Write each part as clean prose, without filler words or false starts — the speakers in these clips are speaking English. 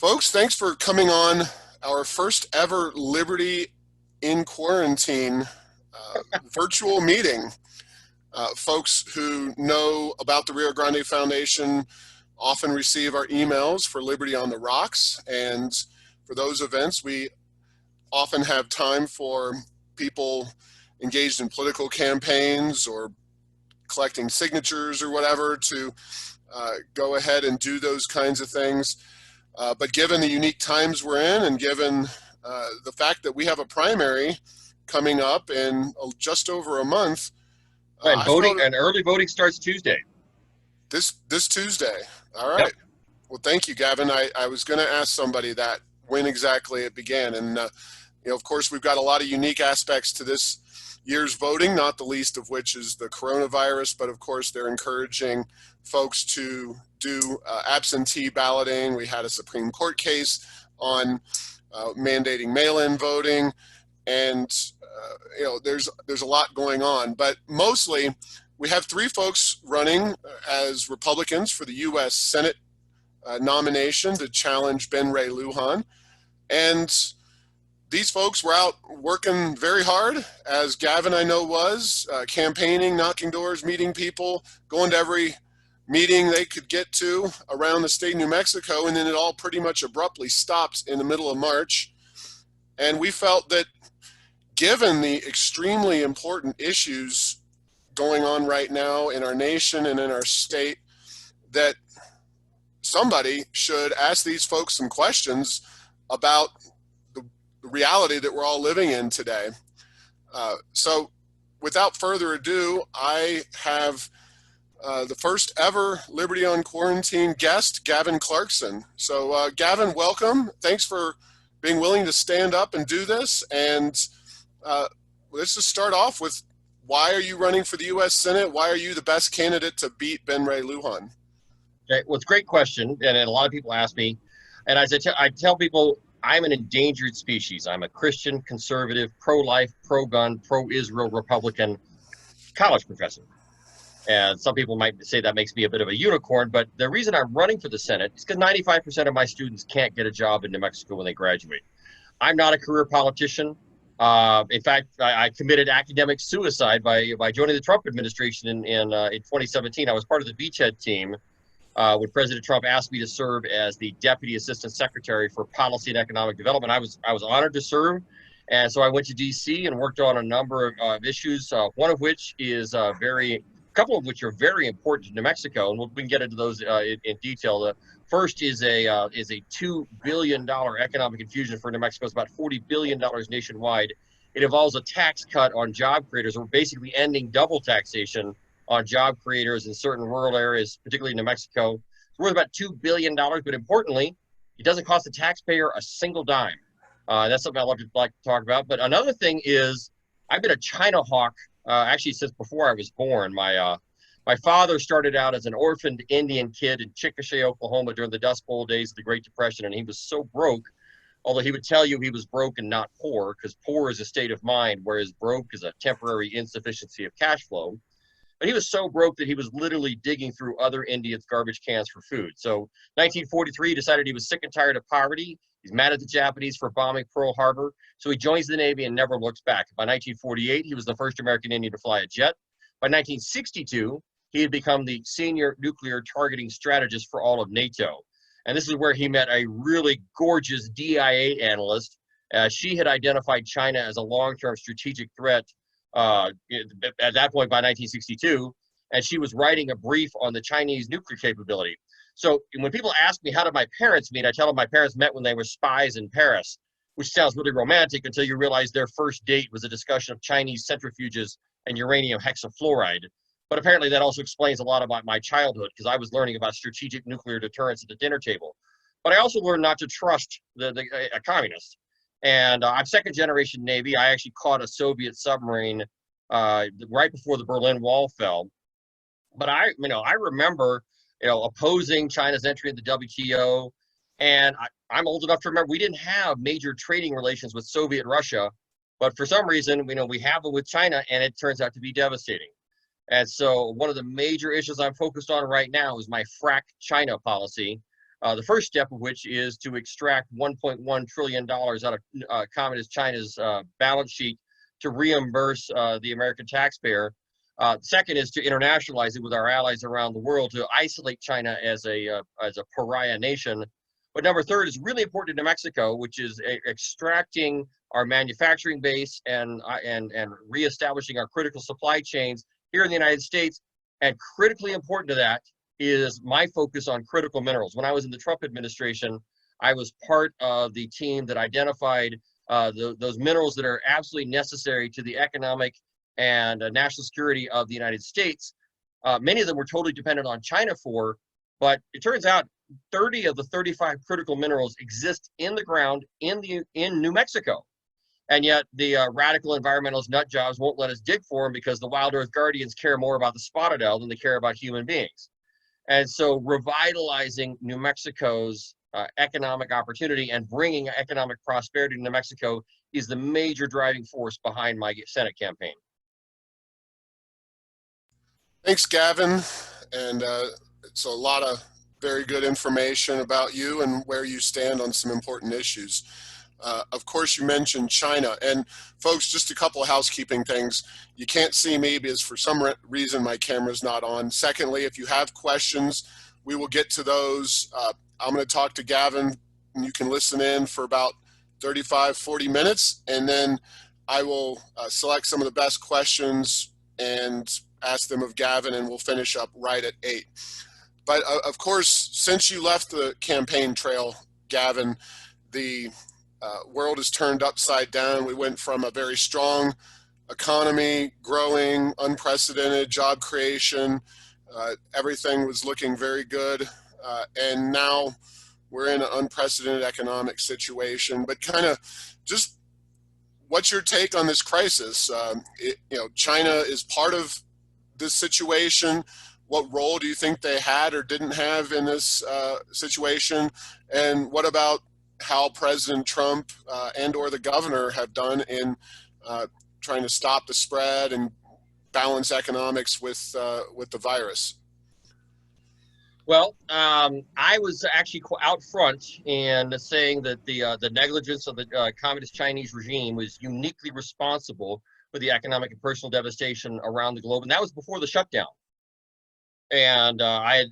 Folks, thanks for coming on our first ever Liberty in Quarantine virtual meeting. Folks who know about the Rio Grande Foundation often receive our emails for Liberty on the Rocks, and for those events, we often have time for people engaged in political campaigns or collecting signatures or whatever to go ahead and do those kinds of things. But given the unique times we're in, and given the fact that we have a primary coming up in just over a month, and early voting starts Tuesday. This Tuesday. All right. Yep. Well, thank you, Gavin. I was going to ask somebody that when exactly it began, and of course, we've got a lot of unique aspects to this year's voting, not the least of which is the coronavirus. But of course, they're encouraging folks to do absentee balloting. We had a Supreme Court case on mandating mail-in voting, and there's a lot going on. But mostly, we have three folks running as Republicans for the U.S. Senate nomination to challenge Ben Ray Lujan, and these folks were out working very hard, as Gavin I know was, campaigning, knocking doors, meeting people, going to every meeting they could get to around the state of New Mexico, and then it all pretty much abruptly stopped in the middle of March. And we felt that given the extremely important issues going on right now in our nation and in our state, that somebody should ask these folks some questions about the reality that we're all living in today. So without further ado, I have the first ever Liberty on Quarantine guest, Gavin Clarkson. So Gavin, welcome. Thanks for being willing to stand up and do this. And let's just start off with, why are you running for the U.S. Senate? Why are you the best candidate to beat Ben Ray Lujan? Okay, well, it's a great question, and a lot of people ask me. And as I tell people, I'm an endangered species. I'm a Christian, conservative, pro-life, pro-gun, pro-Israel Republican college professor. And some people might say that makes me a bit of a unicorn, but the reason I'm running for the Senate is because 95% of my students can't get a job in New Mexico when they graduate. I'm not a career politician. In fact, I committed academic suicide by joining the Trump administration in 2017. I was part of the beachhead team when President Trump asked me to serve as the Deputy Assistant Secretary for Policy and Economic Development. I was honored to serve, and so I went to D.C. and worked on a number of issues. One of which is a couple of which are very important to New Mexico, and we can get into those in detail. The first is a $2 billion economic infusion for New Mexico. It's about $40 billion nationwide. It involves a tax cut on job creators. We're basically ending double taxation on job creators in certain rural areas, particularly in New Mexico. It's worth about $2 billion, but importantly, it doesn't cost the taxpayer a single dime. That's something I'd like to talk about. But another thing is, I've been a China hawk actually since before I was born. My father started out as an orphaned Indian kid in Chickasha, Oklahoma during the Dust Bowl days of the Great Depression, and he was so broke, although he would tell you he was broke and not poor, because poor is a state of mind, whereas broke is a temporary insufficiency of cash flow. But he was so broke that he was literally digging through other Indians' garbage cans for food. So 1943, he decided he was sick and tired of poverty. He's mad at the Japanese for bombing Pearl Harbor. So he joins the Navy and never looks back. By 1948, he was the first American Indian to fly a jet. By 1962, he had become the senior nuclear targeting strategist for all of NATO. And this is where he met a really gorgeous DIA analyst. She had identified China as a long-term strategic threat at that point by 1962, and she was writing a brief on the Chinese nuclear capability. So when people ask me, how did my parents meet? I tell them my parents met when they were spies in Paris, which sounds really romantic until you realize their first date was a discussion of Chinese centrifuges and uranium hexafluoride. But apparently that also explains a lot about my childhood, because I was learning about strategic nuclear deterrence at the dinner table. But I also learned not to trust a communist. And I'm second generation Navy. I actually caught a Soviet submarine right before the Berlin Wall fell. But I remember, opposing China's entry into the WTO. And I'm old enough to remember we didn't have major trading relations with Soviet Russia, but for some reason, we have it with China, and it turns out to be devastating. And so one of the major issues I'm focused on right now is my frack China policy, The first step of which is to extract $1.1 trillion out of Communist China's balance sheet to reimburse the American taxpayer. Second is to internationalize it with our allies around the world to isolate China as a pariah nation. But number third is really important to New Mexico, which is extracting our manufacturing base and reestablishing our critical supply chains here in the United States. And critically important to that is my focus on critical minerals. When I was in the Trump administration, I was part of the team that identified those minerals that are absolutely necessary to the economic and national security of the United States. Many of them were totally dependent on China for, but it turns out 30 of the 35 critical minerals exist in the ground in New Mexico. And yet the radical environmentalist nut jobs won't let us dig for them because the Wild Earth Guardians care more about the spotted owl than they care about human beings. And so revitalizing New Mexico's economic opportunity and bringing economic prosperity to New Mexico is the major driving force behind my Senate campaign. Thanks, Gavin. And it's a lot of very good information about you and where you stand on some important issues. Of course, you mentioned China. And folks, just a couple of housekeeping things. You can't see me because for some reason my camera's not on. Secondly, if you have questions, we will get to those. I'm going to talk to Gavin, and you can listen in for about 35, 40 minutes. And then I will select some of the best questions and ask them of Gavin, and we'll finish up right at 8. But of course, since you left the campaign trail, Gavin, the world has turned upside down. We went from a very strong economy, growing, unprecedented job creation. Everything was looking very good. And now we're in an unprecedented economic situation. But kind of just what's your take on this crisis? China is part of this situation. What role do you think they had or didn't have in this situation? And what about how President Trump and or the governor have done in trying to stop the spread and balance economics with the virus? Well, I was actually out front in saying that the negligence of the Communist Chinese regime was uniquely responsible for the economic and personal devastation around the globe, and that was before the shutdown. And I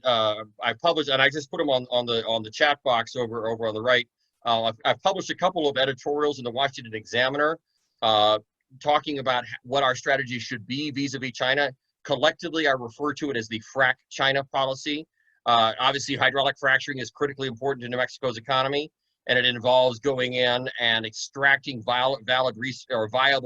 published, and I just put them on the chat box over on the right. I've published a couple of editorials in the Washington Examiner talking about what our strategy should be vis-a-vis China. Collectively, I refer to it as the frack China policy. Obviously, hydraulic fracturing is critically important to New Mexico's economy, and it involves going in and extracting viable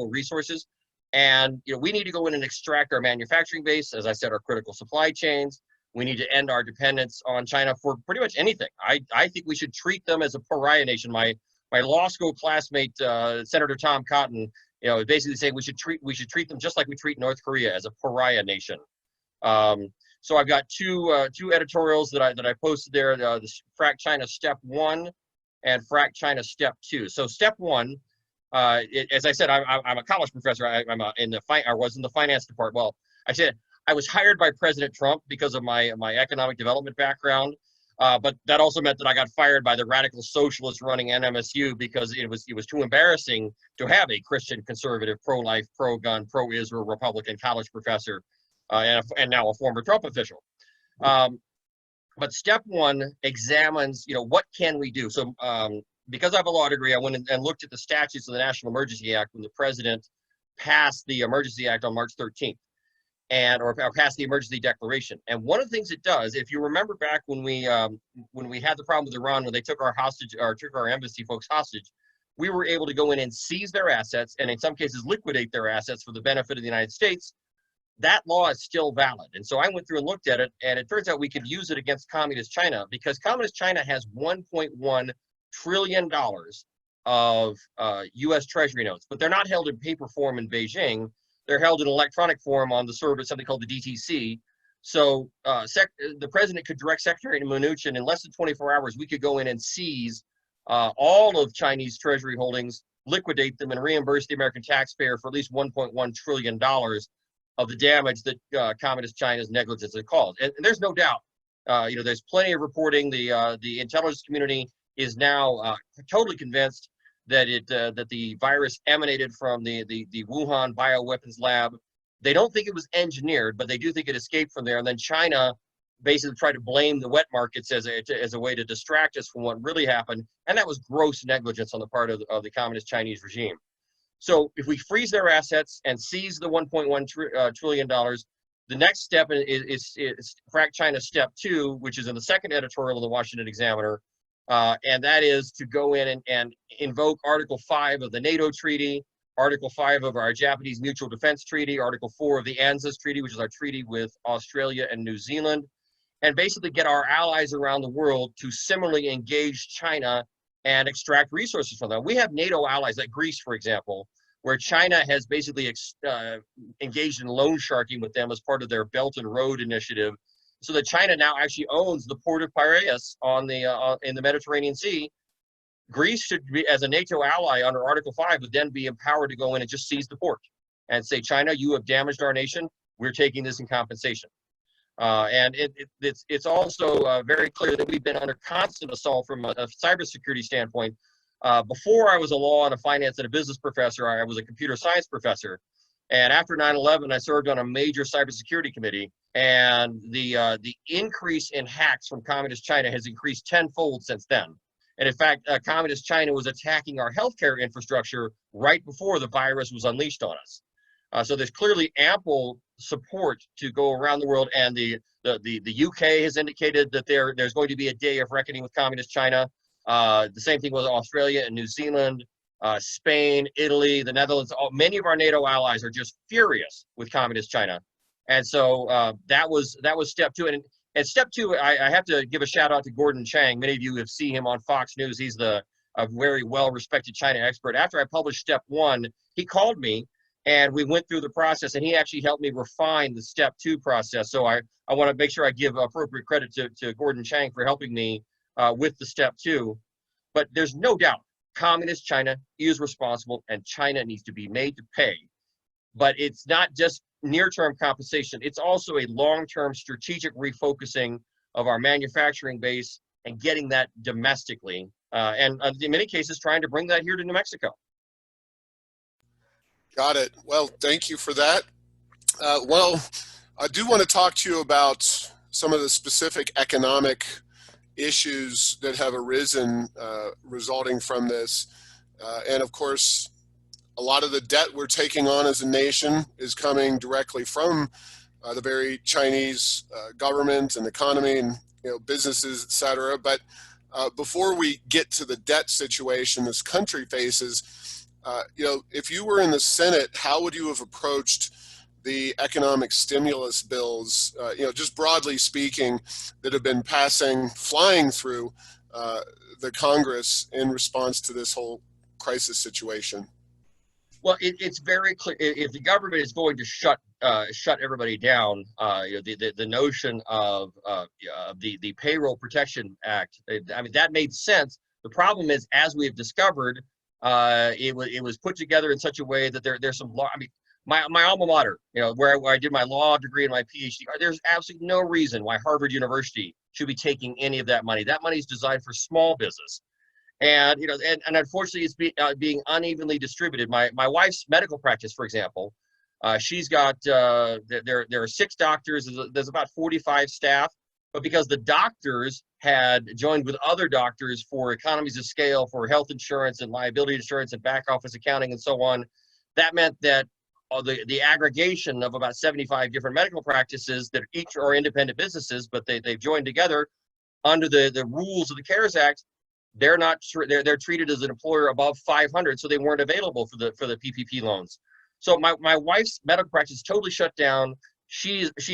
resources. And we need to go in and extract our manufacturing base, as I said, our critical supply chains. We need to end our dependence on China for pretty much anything. I think we should treat them as a pariah nation. My law school classmate, Senator Tom Cotton, basically saying we should treat them just like we treat North Korea, as a pariah nation. So I've got two editorials that I posted there: the Frack China Step 1 and Frack China Step 2. So Step 1. As I said, I'm a college professor. I was in the finance department. Well, I said I was hired by President Trump because of my economic development background, but that also meant that I got fired by the radical socialists running NMSU because it was too embarrassing to have a Christian conservative, pro-life, pro-gun, pro-Israel Republican college professor and now a former Trump official. But Step 1 examines, what can we do? So. Because I have a law degree, I went and looked at the statutes of the National Emergency Act when the president passed the Emergency Act on March 13th, or passed the Emergency Declaration. And one of the things it does, if you remember back when we had the problem with Iran, when they took our embassy folks hostage, we were able to go in and seize their assets, and in some cases liquidate their assets for the benefit of the United States. That law is still valid. And so I went through and looked at it, and it turns out we could use it against Communist China because Communist China has $1.1 trillion of U.S. Treasury notes, but they're not held in paper form in Beijing. They're held in electronic form on the server, something called the DTC. So the president could direct Secretary Mnuchin in less than 24 hours. We could go in and seize all of Chinese Treasury holdings, liquidate them, and reimburse the American taxpayer for at least $1.1 trillion of the damage that Communist China's negligence has caused. And there's no doubt There's plenty of reporting. The intelligence community is now totally convinced that that the virus emanated from the Wuhan bioweapons lab. They don't think it was engineered, but they do think it escaped from there. And then China basically tried to blame the wet markets as a way to distract us from what really happened. And that was gross negligence on the part of the communist Chinese regime. So if we freeze their assets and seize the $1.1 trillion, the next step is Frack China Step 2, which is in the second editorial of the Washington Examiner. And that is to go in and invoke Article 5 of the NATO Treaty, Article 5 of our Japanese Mutual Defense Treaty, Article 4 of the ANZUS Treaty, which is our treaty with Australia and New Zealand, and basically get our allies around the world to similarly engage China and extract resources from them. We have NATO allies like Greece, for example, where China has basically engaged in loan sharking with them as part of their Belt and Road Initiative, so that China now actually owns the port of Piraeus in the Mediterranean Sea. Greece should be, as a NATO ally under Article 5, would then be empowered to go in and just seize the port and say, China, you have damaged our nation. We're taking this in compensation. And it's also very clear that we've been under constant assault from a cybersecurity standpoint. Before I was a law and a finance and a business professor, I was a computer science professor. And after 9/11, I served on a major cybersecurity committee. And the increase in hacks from communist China has increased tenfold since then. And in fact, communist China was attacking our healthcare infrastructure right before the virus was unleashed on us. So there's clearly ample support to go around the world, and the UK has indicated that there's going to be a day of reckoning with communist China. The same thing with Australia and New Zealand, Spain, Italy, the Netherlands. Many of our NATO allies are just furious with communist China, and so that was step 2. And step 2, I have to give a shout out to Gordon Chang. Many of you have seen him on Fox News. He's a very well-respected China expert. After I published step 1, he called me and we went through the process, and he actually helped me refine the step 2 process. So I want to make sure I give appropriate credit to Gordon Chang for helping me with the step 2. But there's no doubt communist China is responsible, and China needs to be made to pay. But it's not just near-term compensation. It's also a long-term strategic refocusing of our manufacturing base and getting that domestically, and in many cases trying to bring that here to New Mexico. Got it. Well, thank you for that. Well, I do want to talk to you about some of the specific economic issues that have arisen resulting from this. And of course, a lot of the debt we're taking on as a nation is coming directly from the very Chinese government and economy and businesses, et cetera. But before we get to the debt situation this country faces, if you were in the Senate, how would you have approached the economic stimulus bills, just broadly speaking, that have been flying through the Congress in response to this whole crisis situation? Well, it's very clear if the government is going to shut everybody down. The notion of the Payroll Protection Act, I mean, that made sense. The problem is, as we have discovered, it was put together in such a way that there's some law. I mean, my alma mater, where I did my law degree and my PhD, there's absolutely no reason why Harvard University should be taking any of that money. That money is designed for small business. And and unfortunately, it's being unevenly distributed. My wife's medical practice, for example, she's got there are 6 doctors. There's about 45 staff, but because the doctors had joined with other doctors for economies of scale for health insurance and liability insurance and back office accounting and so on, that meant that the aggregation of about 75 different medical practices that each are independent businesses, but they've joined together under the rules of the CARES Act. They're treated as an employer above 500, so they weren't available for the PPP loans. So my wife's medical practice is totally shut down. She's a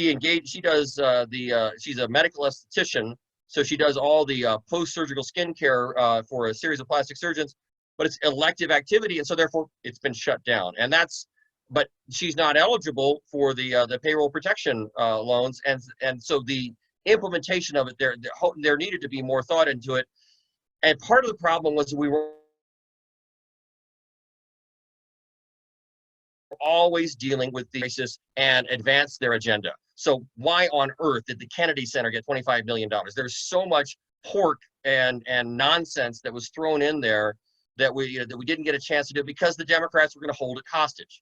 medical esthetician, so she does all the post-surgical skin care for a series of plastic surgeons, but it's elective activity, and so therefore it's been shut down. But she's not eligible for the payroll protection loans, and so the implementation of it, there needed to be more thought into it. And part of the problem was we were always dealing with the crisis and advance their agenda. So why on earth did the Kennedy Center get $25 million? There's so much pork and nonsense that was thrown in there that we didn't get a chance to do because the Democrats were going to hold it hostage.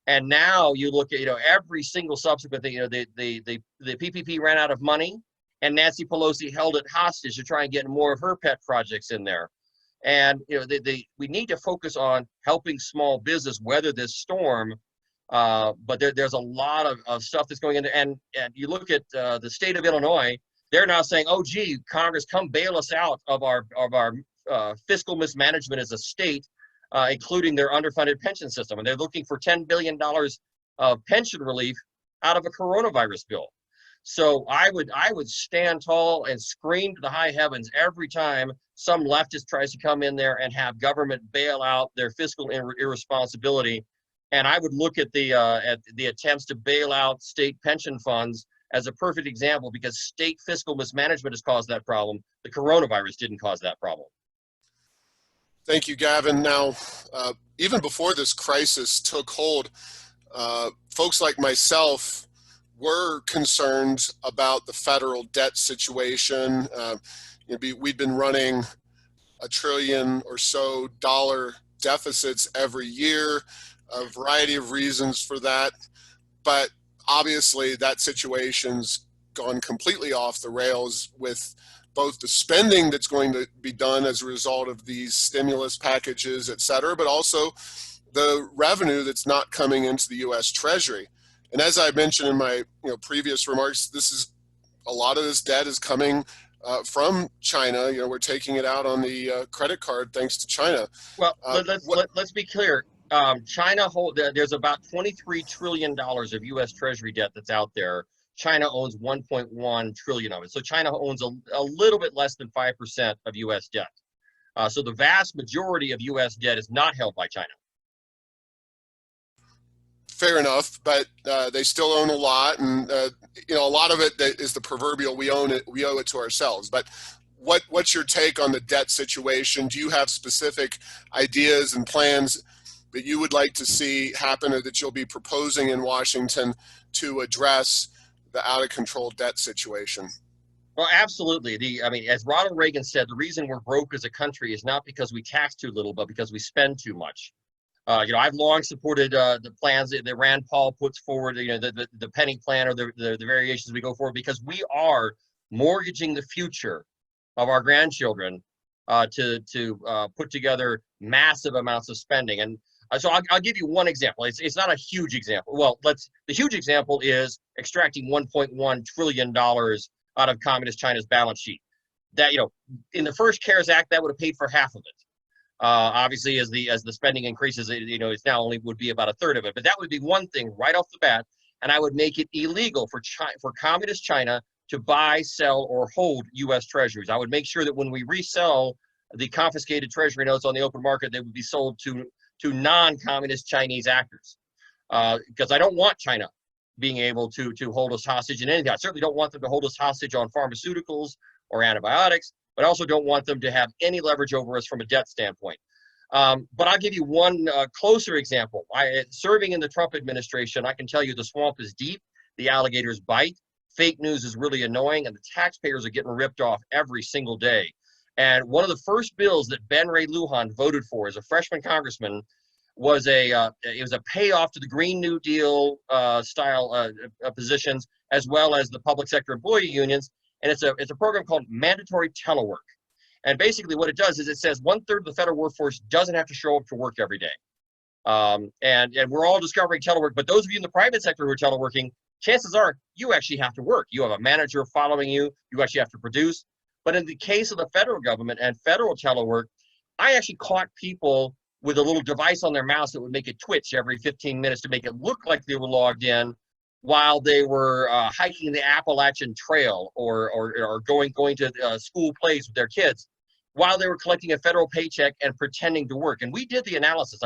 And now you look at every single subsequent thing. The PPP ran out of money, and Nancy Pelosi held it hostage to try and get more of her pet projects in there. And we need to focus on helping small business weather this storm. But there's a lot of stuff that's going into, and you look at the state of Illinois, they're now saying, oh, gee, Congress, come bail us out of our fiscal mismanagement as a state, including their underfunded pension system. And they're looking for $10 billion of pension relief out of a coronavirus bill. So I would stand tall and scream to the high heavens every time some leftist tries to come in there and have government bail out their fiscal irresponsibility. And I would look at the attempts to bail out state pension funds as a perfect example, because state fiscal mismanagement has caused that problem. The coronavirus didn't cause that problem. Thank you, Gavin. Now, even before this crisis took hold, folks like myself were concerned about the federal debt situation. We'd been running $1 trillion or so deficits every year, a variety of reasons for that. But obviously that situation's gone completely off the rails with both the spending that's going to be done as a result of these stimulus packages, et cetera, but also the revenue that's not coming into the U.S. Treasury. And as I mentioned in my previous remarks, a lot of this debt is coming from China. We're taking it out on the credit card thanks to China. Well, let's be clear. China there's about $23 trillion of U.S. Treasury debt that's out there. China owns 1.1 trillion of it. So China owns a little bit less than 5% of U.S. debt. So the vast majority of U.S. debt is not held by China. Fair enough, but they still own a lot, and a lot of it is the proverbial we owe it to ourselves. But what's your take on the debt situation? Do you have specific ideas and plans that you would like to see happen, or that you'll be proposing in Washington to address the out of control debt situation? Well, absolutely. As Ronald Reagan said, the reason we're broke as a country is not because we tax too little, but because we spend too much. I've long supported the plans that Rand Paul puts forward, the penny plan or the variations we go forward, because we are mortgaging the future of our grandchildren to put together massive amounts of spending. And so I'll give you one example. It's not a huge example. Well, the huge example is extracting $1.1 trillion out of communist China's balance sheet. That, in the first CARES Act, that would have paid for half of it. Obviously, as the spending increases, it's now only would be about a third of it. But that would be one thing right off the bat, and I would make it illegal for communist China to buy, sell, or hold U.S. treasuries. I would make sure that when we resell the confiscated treasury notes on the open market, they would be sold to non-communist Chinese actors, because I don't want China being able to hold us hostage in anything. I certainly don't want them to hold us hostage on pharmaceuticals or antibiotics, but I also don't want them to have any leverage over us from a debt standpoint. But I'll give you one closer example. Serving in the Trump administration, I can tell you the swamp is deep, the alligators bite, fake news is really annoying, and the taxpayers are getting ripped off every single day. And one of the first bills that Ben Ray Lujan voted for as a freshman congressman was a payoff to the Green New Deal style positions, as well as the public sector employee unions. And it's a program called mandatory telework. And basically what it does is it says 1/3 of the federal workforce doesn't have to show up to work every day. And we're all discovering telework, but those of you in the private sector who are teleworking, chances are you actually have to work. You have a manager following you. You actually have to produce. But in the case of the federal government and federal telework, I actually caught people with a little device on their mouse that would make it twitch every 15 minutes to make it look like they were logged in while they were hiking the Appalachian Trail or going to school plays with their kids, while they were collecting a federal paycheck and pretending to work. And we did the analysis.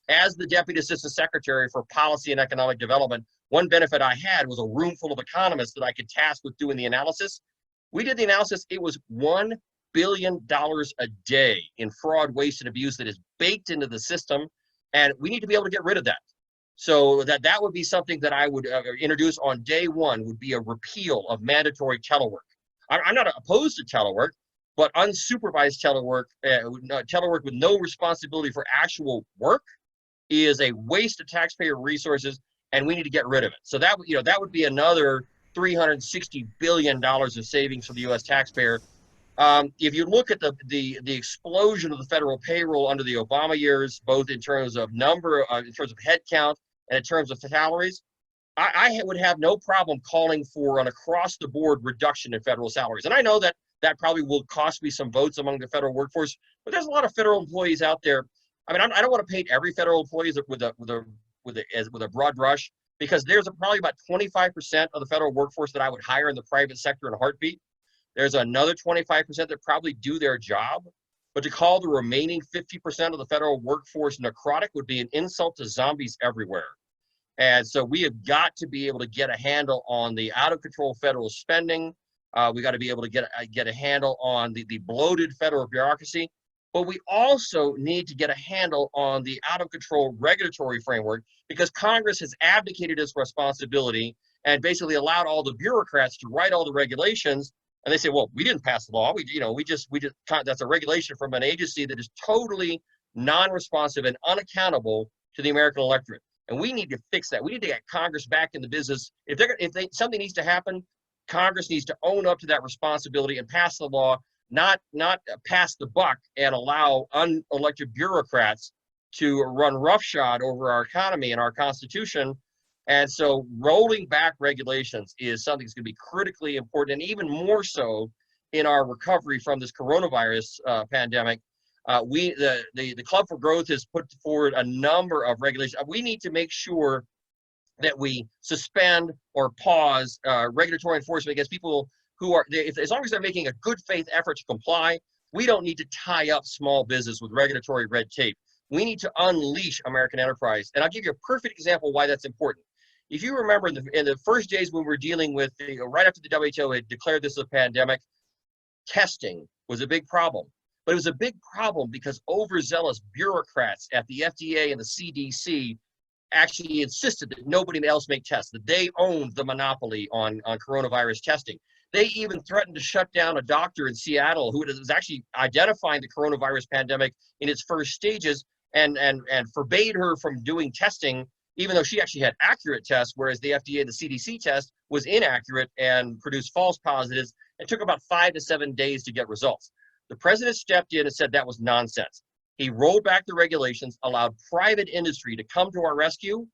As the Deputy Assistant Secretary for Policy and Economic Development, one benefit I had was a room full of economists that I could task with doing the analysis. We did the analysis. It was $1 billion a day in fraud, waste, and abuse that is baked into the system, and we need to be able to get rid of that. So that would be something that I would introduce on day one, would be a repeal of mandatory telework. I'm not opposed to telework, but unsupervised telework with no responsibility for actual work is a waste of taxpayer resources, and we need to get rid of it. So that would be another $360 billion of savings for the U.S. taxpayer. If you look at the explosion of the federal payroll under the Obama years, both in terms of in terms of headcount and in terms of salaries, I would have no problem calling for an across-the-board reduction in federal salaries. And I know that probably will cost me some votes among the federal workforce, but there's a lot of federal employees out there. I mean, I don't want to paint every federal employee with a broad brush, because there's probably about 25% of the federal workforce that I would hire in the private sector in a heartbeat. There's another 25% that probably do their job, but to call the remaining 50% of the federal workforce necrotic would be an insult to zombies everywhere. And so we have got to be able to get a handle on the out of control federal spending. We got to be able to get a handle on the bloated federal bureaucracy, but we also need to get a handle on the out of control regulatory framework, because Congress has abdicated its responsibility and basically allowed all the bureaucrats to write all the regulations. And they say, well, we didn't pass the law. That's a regulation from an agency that is totally non-responsive and unaccountable to the American electorate. And we need to fix that. We need to get Congress back in the business. If something needs to happen, Congress needs to own up to that responsibility and pass the law, not pass the buck and allow unelected bureaucrats to run roughshod over our economy and our Constitution. And so rolling back regulations is something that's going to be critically important, and even more so in our recovery from this coronavirus pandemic. The Club for Growth has put forward a number of regulations. We need to make sure that we suspend or pause regulatory enforcement against people who are, as long as they're making a good faith effort to comply. We don't need to tie up small business with regulatory red tape. We need to unleash American enterprise. And I'll give you a perfect example why that's important. If you remember in the first days when we were dealing with, right after the WHO had declared this as a pandemic, testing was a big problem. But it was a big problem because overzealous bureaucrats at the FDA and the CDC actually insisted that nobody else make tests, that they owned the monopoly on coronavirus testing. They even threatened to shut down a doctor in Seattle who was actually identifying the coronavirus pandemic in its first stages, and forbade her from doing testing, even though she actually had accurate tests, whereas the FDA and the CDC test was inaccurate and produced false positives. It took about 5 to 7 days to get results. The president stepped in and said that was nonsense. He rolled back the regulations, allowed private industry to come to our rescue,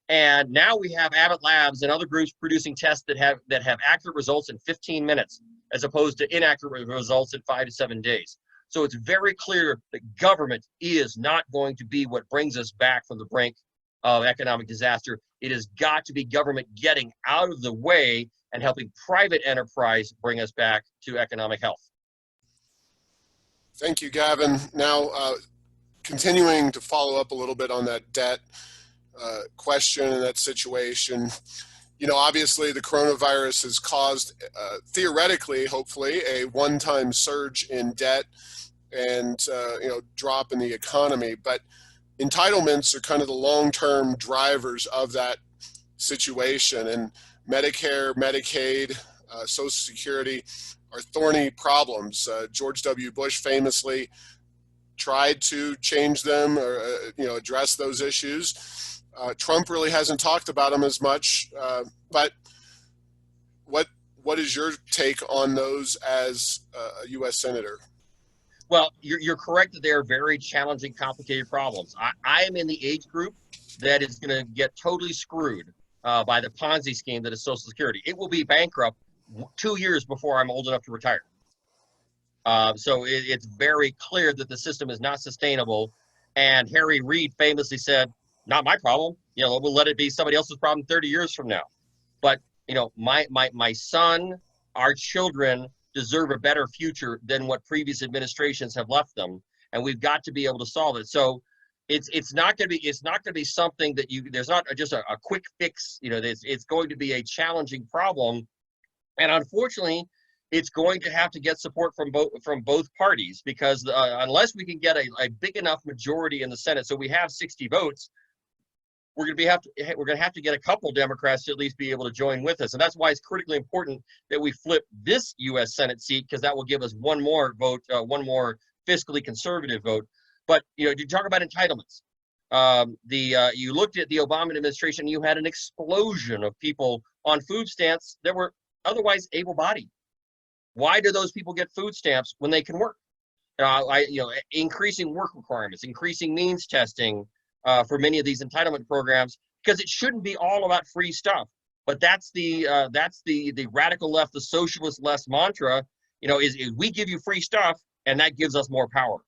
and now we have Abbott Labs and other groups producing tests that have accurate results in 15 minutes, as opposed to inaccurate results in 5 to 7 days. So it's very clear that government is not going to be what brings us back from the brink of economic disaster. It has got to be government getting out of the way and helping private enterprise bring us back to economic health. Thank you, Gavin. Now, continuing to follow up a little bit on that debt question and that situation, obviously the coronavirus has caused, theoretically, hopefully, a one-time surge in debt and, drop in the economy. But entitlements are kind of the long-term drivers of that situation. And Medicare, Medicaid, Social Security are thorny problems. George W. Bush famously tried to change them or address those issues. Trump really hasn't talked about them as much. But what is your take on those as a U.S. Senator? Well, you're correct that they are very challenging, complicated problems. I am in the age group that is going to get totally screwed by the Ponzi scheme that is Social Security. It will be bankrupt 2 years before I'm old enough to retire. So it's very clear that the system is not sustainable. And Harry Reid famously said, "Not my problem. We'll let it be somebody else's problem 30 years from now." But my son, our children deserve a better future than what previous administrations have left them, and we've got to be able to solve it. So it's not going to be something that there's not just a quick fix. It's going to be a challenging problem, and unfortunately, it's going to have to get support from both parties, because unless we can get a big enough majority in the Senate, so we have 60 votes, we're going to have to get a couple Democrats to at least be able to join with us. And that's why it's critically important that we flip this U.S. Senate seat, because that will give us one more vote, one more fiscally conservative vote. But, you talk about entitlements. You looked at the Obama administration, you had an explosion of people on food stamps that were otherwise able-bodied. Why do those people get food stamps when they can work? Increasing work requirements, increasing means testing for many of these entitlement programs, because it shouldn't be all about free stuff. But that's the radical left, the socialist left mantra. Is we give you free stuff, and that gives us more power.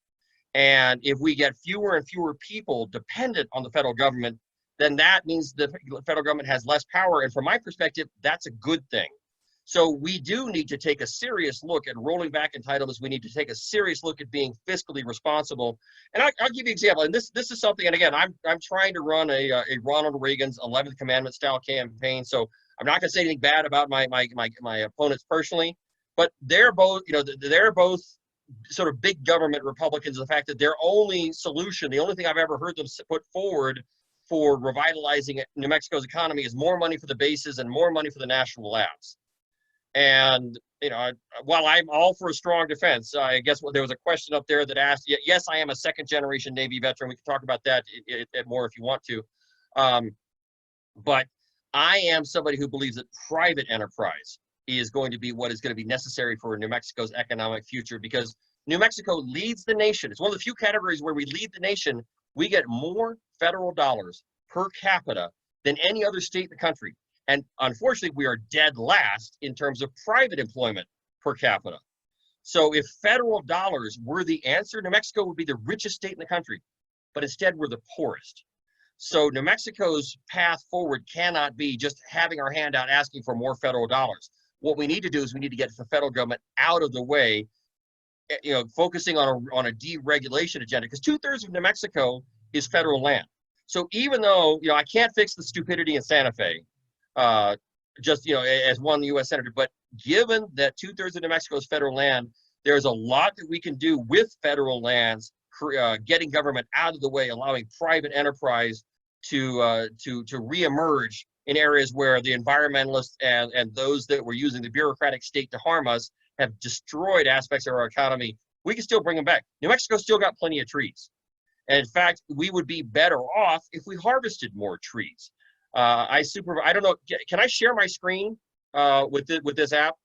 And if we get fewer and fewer people dependent on the federal government, then that means the federal government has less power. And from my perspective, that's a good thing. So we do need to take a serious look at rolling back entitlements. We need to take a serious look at being fiscally responsible. And I'll give you an example. And this is something, and again, I'm trying to run a Ronald Reagan's 11th Commandment style campaign. So I'm not going to say anything bad about my opponents personally, but they're both sort of big government Republicans. The fact that their only solution, the only thing I've ever heard them put forward for revitalizing New Mexico's economy, is more money for the bases and more money for the national labs. And, while I'm all for a strong defense, I guess there was a question up there that asked, yes, I am a second generation Navy veteran. We can talk about that more if you want to. But I am somebody who believes that private enterprise is going to be what is going to be necessary for New Mexico's economic future, because New Mexico leads the nation. It's one of the few categories where we lead the nation. We get more federal dollars per capita than any other state in the country. And unfortunately, we are dead last in terms of private employment per capita. So if federal dollars were the answer, New Mexico would be the richest state in the country, but instead we're the poorest. So New Mexico's path forward cannot be just having our hand out asking for more federal dollars. What we need to do is we need to get the federal government out of the way, focusing on a deregulation agenda, because 2/3 of New Mexico is federal land. So even though, I can't fix the stupidity in Santa Fe, as one U.S. Senator, but given that 2/3 of New Mexico is federal land, there's a lot that we can do with federal lands, getting government out of the way, allowing private enterprise to reemerge in areas where the environmentalists and those that were using the bureaucratic state to harm us have destroyed aspects of our economy. We can still bring them back. New Mexico still got plenty of trees. And in fact, we would be better off if we harvested more trees. I don't know, can I share my screen with this app?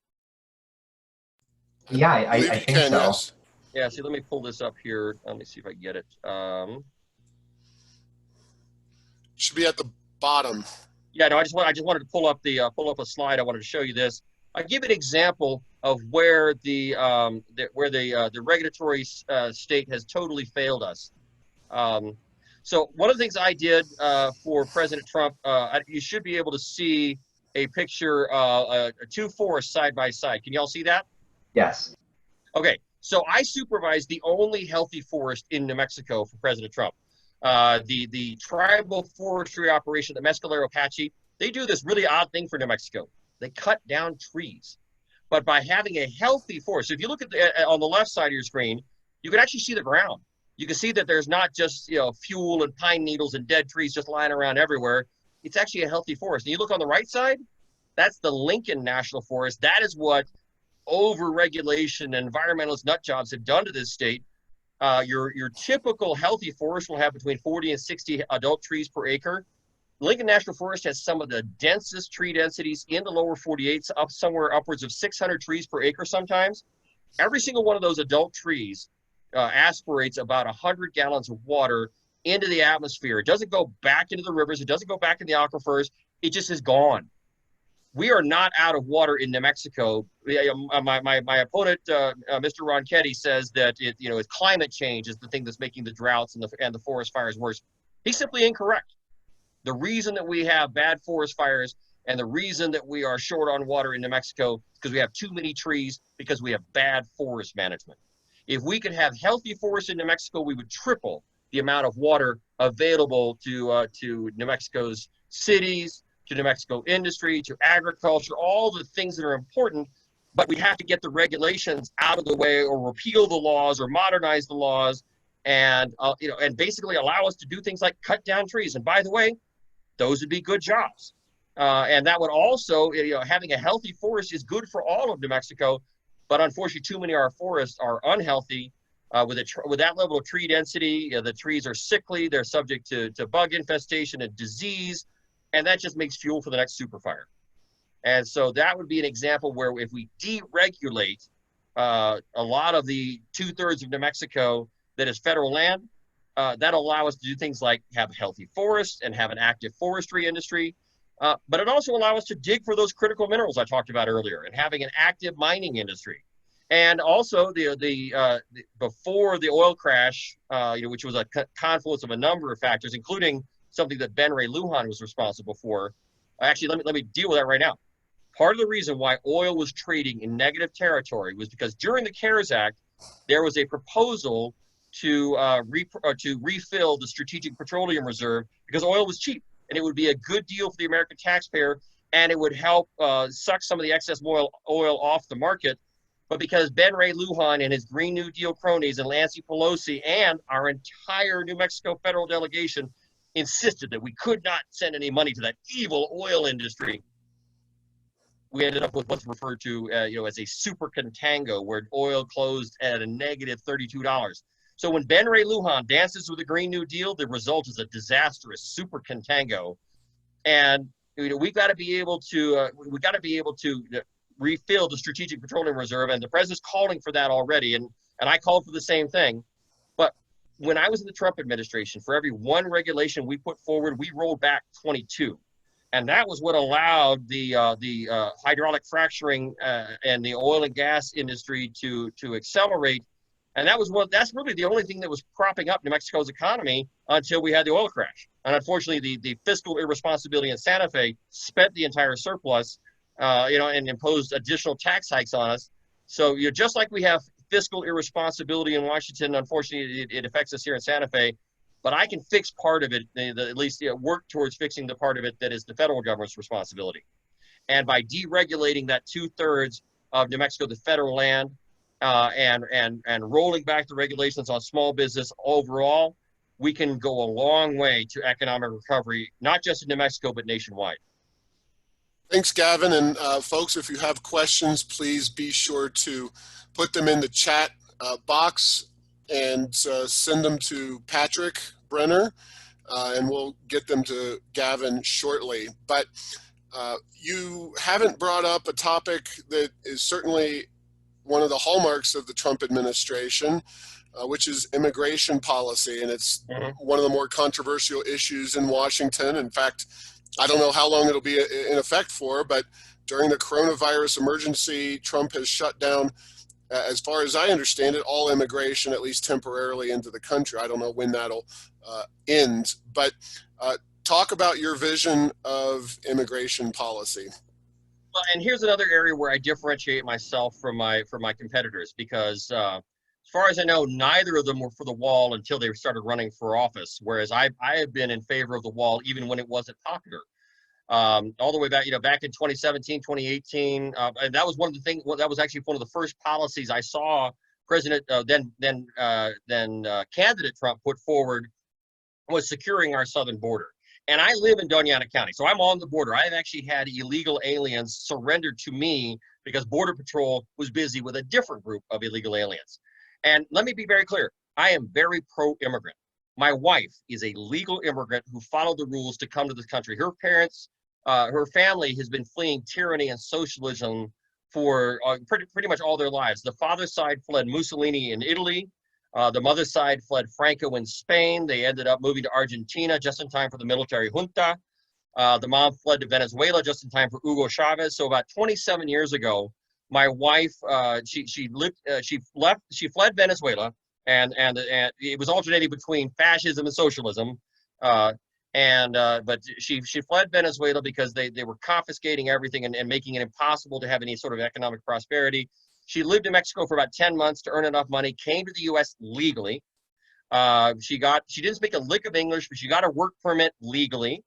Yeah, I think so. Yes. Yeah, see, let me pull this up here. Let me see if I can get it. Should be at the bottom. Yeah, no, I just wanted to pull up a slide. I wanted to show you this. I'll give an example of where the regulatory state has totally failed us. So one of the things I did for President Trump, you should be able to see a picture, two forests side by side. Can you all see that? Yes. Okay, so I supervise the only healthy forest in New Mexico for President Trump. The tribal forestry operation, the Mescalero Apache, they do this really odd thing for New Mexico. They cut down trees. But by having a healthy forest, so if you look at on the left side of your screen, you can actually see the ground. You can see that there's not just fuel and pine needles and dead trees just lying around everywhere. It's actually a healthy forest. And you look on the right side, that's the Lincoln National Forest. That is what over-regulation and environmentalist nut jobs have done to this state. Your typical healthy forest will have between 40 and 60 adult trees per acre. Lincoln National Forest has some of the densest tree densities in the lower 48, up somewhere upwards of 600 trees per acre sometimes. Every single one of those adult trees aspirates about 100 gallons of water into the atmosphere. It doesn't go back into the rivers. It doesn't go back in the aquifers. It just is gone. We are not out of water in New Mexico. My opponent, Mr. Ronchetti, says that it's climate change is the thing that's making the droughts and the forest fires worse. He's simply incorrect. The reason that we have bad forest fires and the reason that we are short on water in New Mexico is because we have too many trees, because we have bad forest management. If we could have healthy forests in New Mexico, we would triple the amount of water available to New Mexico's cities, to New Mexico industry, to agriculture, all the things that are important. But we have to get the regulations out of the way, or repeal the laws, or modernize the laws, and basically allow us to do things like cut down trees. And by the way, those would be good jobs. And that would also, having a healthy forest is good for all of New Mexico, but unfortunately, too many of our forests are unhealthy. With that level of tree density, the trees are sickly, they're subject to bug infestation and disease, and that just makes fuel for the next super fire. And so that would be an example where if we deregulate a lot of the 2/3 of New Mexico that is federal land, that'll allow us to do things like have healthy forests and have an active forestry industry. But it also allows us to dig for those critical minerals I talked about earlier and having an active mining industry. And also before the oil crash, which was a confluence of a number of factors, including something that Ben Ray Lujan was responsible for. Actually, let me deal with that right now. Part of the reason why oil was trading in negative territory was because during the CARES Act, there was a proposal to refill the Strategic Petroleum Reserve because oil was cheap and it would be a good deal for the American taxpayer and it would help suck some of the excess oil off the market. But because Ben Ray Lujan and his Green New Deal cronies and Nancy Pelosi and our entire New Mexico federal delegation insisted that we could not send any money to that evil oil industry, we ended up with what's referred to as a super contango, where oil closed at a negative $32. So when Ben Ray Lujan dances with the Green New Deal, the result is a disastrous super contango. And we've got to be able to refill the Strategic Petroleum Reserve, and the president's calling for that already, and I called for the same thing. But when I was in the Trump administration, for every one regulation we put forward, we rolled back 22. And that was what allowed the hydraulic fracturing and the oil and gas industry to accelerate. And that's really the only thing that was propping up New Mexico's economy until we had the oil crash. And unfortunately, the fiscal irresponsibility in Santa Fe spent the entire surplus, and imposed additional tax hikes on us. So just like we have fiscal irresponsibility in Washington, unfortunately, it affects us here in Santa Fe. But I can fix part of it, at least work towards fixing the part of it that is the federal government's responsibility. And by deregulating that 2/3 of New Mexico, the federal land, and rolling back the regulations on small business overall, we can go a long way to economic recovery, not just in New Mexico, but nationwide. Thanks, Gavin. And folks, if you have questions, please be sure to put them in the chat box and send them to Patrick Brenner, and we'll get them to Gavin shortly. But you haven't brought up a topic that is certainly one of the hallmarks of the Trump administration, which is immigration policy. And it's one of the more controversial issues in Washington. In fact, I don't know how long it'll be in effect for, but during the coronavirus emergency, Trump has shut down, as far as I understand it, all immigration, at least temporarily, into the country. I don't know when that'll end, but talk about your vision of immigration policy. Well, and here's another area where I differentiate myself from my competitors, because as far as I know, neither of them were for the wall until they started running for office, whereas I have been in favor of the wall even when it wasn't popular. All the way back, back in 2017, 2018, and that was one of the things. Well, that was actually one of the first policies I saw President then candidate Trump put forward, was securing our southern border. And I live in Doña Ana County, so I'm on the border. I've actually had illegal aliens surrendered to me because Border Patrol was busy with a different group of illegal aliens. And let me be very clear: I am very pro-immigrant. My wife is a legal immigrant who followed the rules to come to this country. Her parents. Her family has been fleeing tyranny and socialism for pretty much all their lives. The father's side fled Mussolini in Italy. The mother's side fled Franco in Spain. They ended up moving to Argentina just in time for the military junta. The mom fled to Venezuela just in time for Hugo Chavez. So about 27 years ago, my wife she fled Venezuela, and it was alternating between fascism and socialism. But she fled Venezuela because they were confiscating everything and making it impossible to have any sort of economic prosperity. She lived in Mexico for about 10 months to earn enough money, came to the U.S. legally. She didn't speak a lick of English, but she got a work permit legally.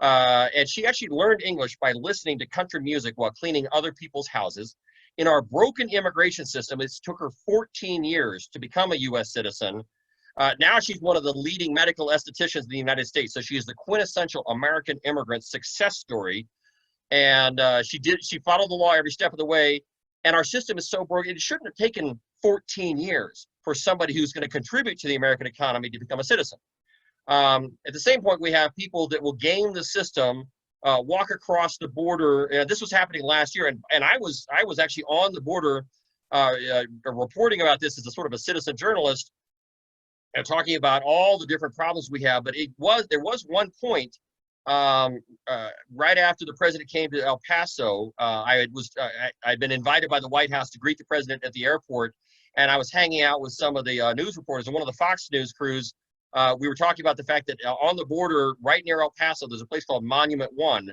And she actually learned English by listening to country music while cleaning other people's houses. In our broken immigration system, it took her 14 years to become a U.S. citizen. Now she's one of the leading medical estheticians in the United States. So she is the quintessential American immigrant success story. And she followed the law every step of the way. And our system is so broken, it shouldn't have taken 14 years for somebody who's going to contribute to the American economy to become a citizen. At the same point, we have people that will game the system, walk across the border. This was happening last year, and I was actually on the border reporting about this as a sort of a citizen journalist, and talking about all the different problems we have. But there was one point right after the president came to El Paso. I'd been invited by the White House to greet the president at the airport, and I was hanging out with some of the news reporters and one of the Fox News crews. We were talking about the fact that on the border, right near El Paso, there's a place called Monument One,